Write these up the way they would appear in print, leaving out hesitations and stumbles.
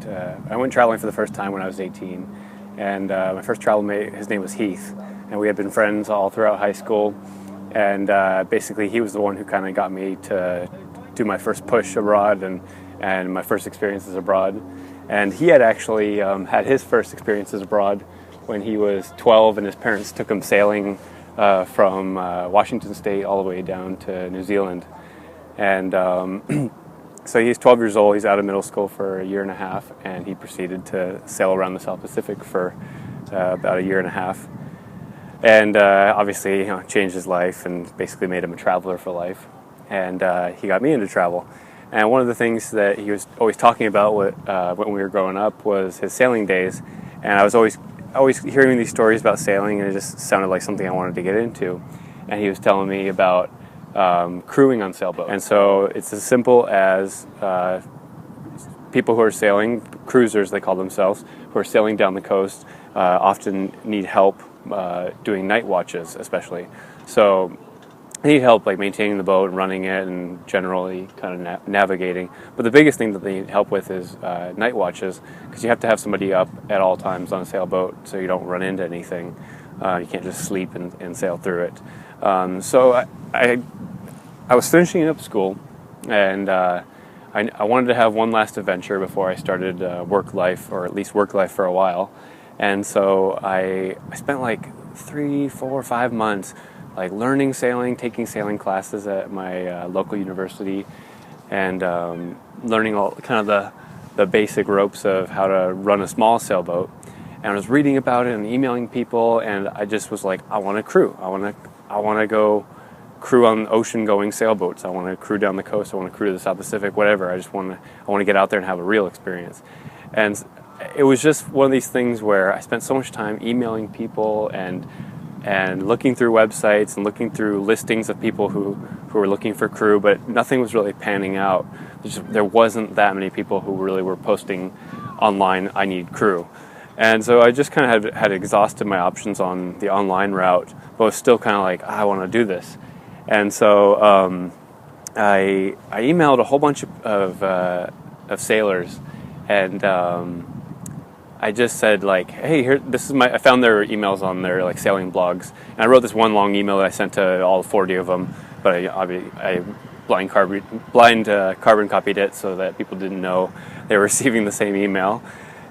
I went traveling for the first time when I was 18, and my first travel mate, his name was Heath, and we had been friends all throughout high school. And basically, he was the one who kind of got me to do my first push abroad and my first experiences abroad. And he had actually had his first experiences abroad when he was 12, and his parents took him sailing from Washington State all the way down to New Zealand. And so he's 12 years old, he's out of middle school for a year and a half, and he proceeded to sail around the South Pacific for about a year and a half. And obviously, changed his life and basically made him a traveler for life. And he got me into travel. And one of the things that he was always talking about when we were growing up was his sailing days. And I was always hearing these stories about sailing, and it just sounded like something I wanted to get into. And he was telling me about crewing on sailboats. And so it's as simple as people who are sailing, cruisers they call themselves, who are sailing down the coast, often need help doing night watches, especially. So they need help like maintaining the boat and running it and generally kind of navigating. But the biggest thing that they need help with is night watches, because you have to have somebody up at all times on a sailboat so you don't run into anything. You can't just sleep and sail through it. So I was finishing up school, and I wanted to have one last adventure before I started work life, or at least work life for a while. And so I spent like 3, 4, 5 months like learning sailing, taking sailing classes at my local university, and learning all kind of the basic ropes of how to run a small sailboat. And I was reading about it and emailing people, and I just was like, I want to crew. I want to go crew on ocean-going sailboats. I want to crew down the coast. I want to crew to the South Pacific, whatever. I want to get out there and have a real experience. And it was just one of these things where I spent so much time emailing people and looking through websites and looking through listings of people who were looking for crew, but nothing was really panning out. There wasn't that many people who really were posting online, I need crew. And so I just kind of had exhausted my options on the online route, but was still kind of like, I want to do this. And so I emailed a whole bunch of sailors, and I just said like, hey, I found their emails on their like sailing blogs, and I wrote this one long email that I sent to all 40 of them, but I blind carbon copied it so that people didn't know they were receiving the same email.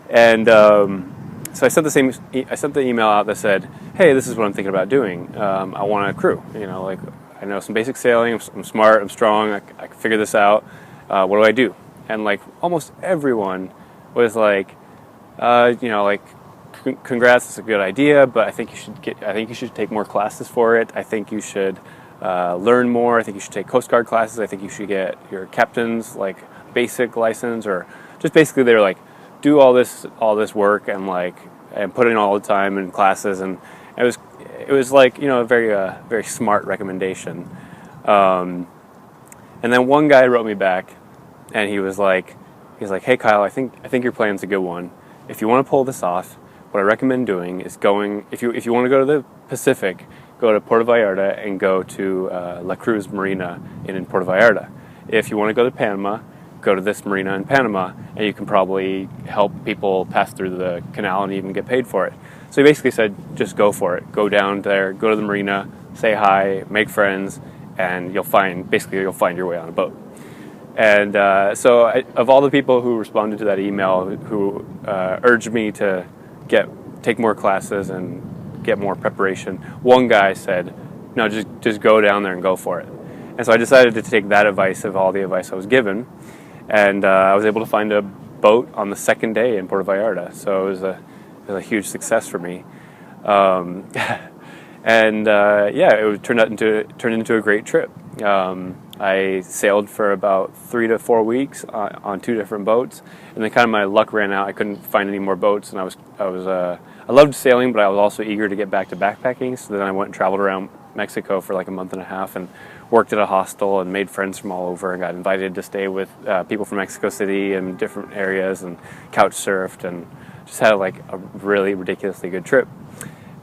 And so I sent the email out that said, hey, this is what I'm thinking about doing. I want a crew. Like I know some basic sailing. I'm smart. I'm strong. I can figure this out. What do I do? And like almost everyone was like, congrats, it's a good idea, but I think you should take more classes for it. I think you should learn more. I think you should take Coast Guard classes. I think you should get your captain's like basic license, or just basically they were like, do all this work and put in all the time in classes. And it was like a very smart recommendation. And then one guy wrote me back, and he's like, hey Kyle, I think your plan's a good one. If you want to pull this off, what I recommend doing is if you want to go to the Pacific, go to Puerto Vallarta and go to La Cruz Marina in Puerto Vallarta. If you want to go to Panama, go to this marina in Panama, and you can probably help people pass through the canal and even get paid for it. So he basically said, just go for it. Go down there, go to the marina, say hi, make friends, and you'll find your way on a boat. And of all the people who responded to that email, who urged me to take more classes and get more preparation, one guy said, no, just go down there and go for it. And so I decided to take that advice of all the advice I was given, and I was able to find a boat on the second day in Puerto Vallarta. So it was a huge success for me. It turned into a great trip. I sailed for about 3 to 4 weeks on 2 different boats, and then kind of my luck ran out. I couldn't find any more boats, and I loved sailing, but I was also eager to get back to backpacking. So then I went and traveled around Mexico for like a month and a half, and worked at a hostel and made friends from all over, and got invited to stay with people from Mexico City and different areas, and couch surfed, and just had like a really ridiculously good trip.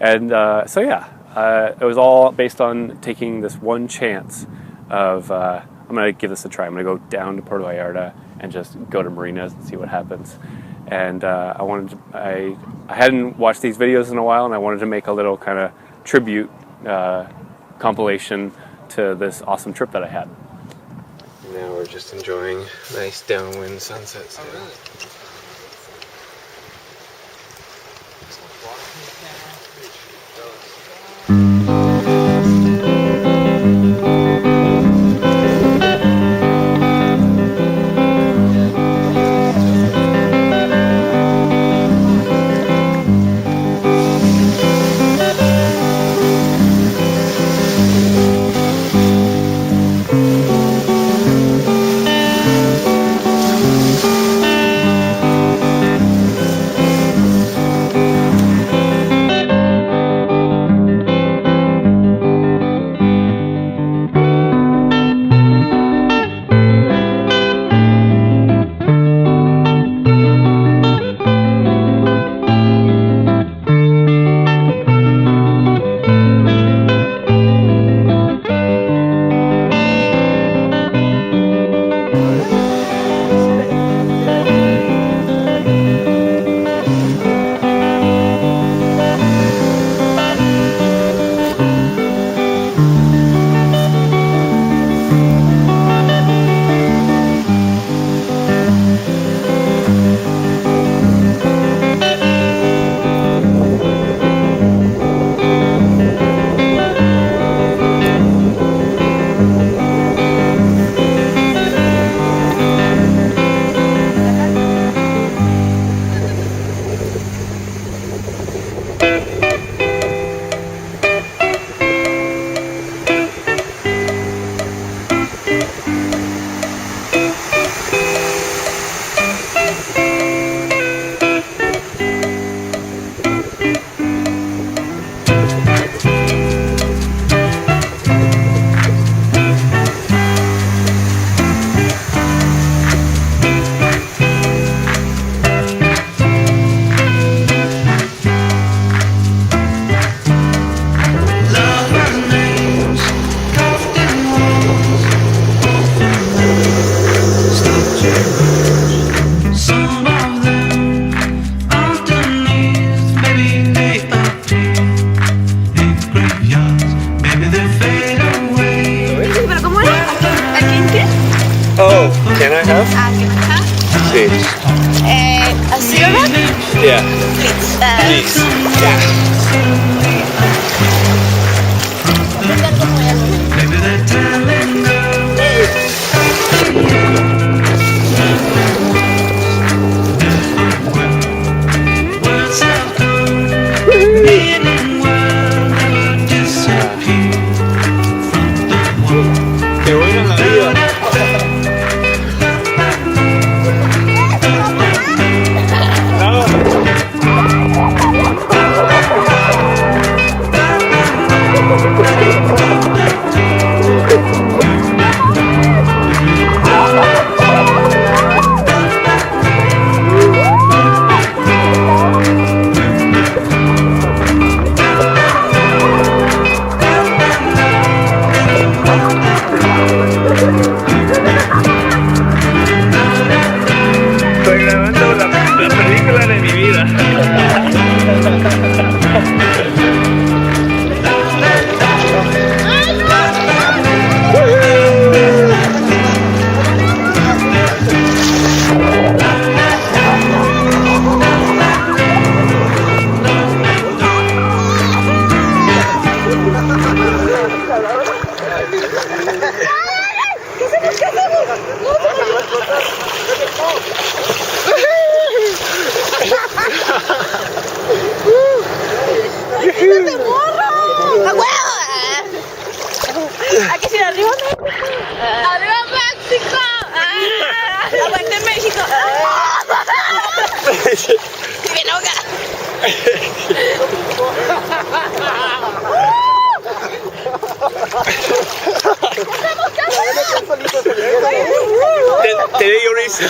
And it was all based on taking this one chance of I'm going to give this a try. I'm going to go down to Puerto Vallarta and just go to marinas and see what happens. and I hadn't watched these videos in a while, and I wanted to make a little kind of tribute compilation to this awesome trip that I had. Now we're just enjoying nice downwind sunsets. Oh, really? Can I have? Sí. A silver? Yeah. Please. Qué buena la vida. Estoy grabando la película de mi vida. Aquí sí, arriba México. Arriba México. Aguante México. Bien ahogada. Te dio risa.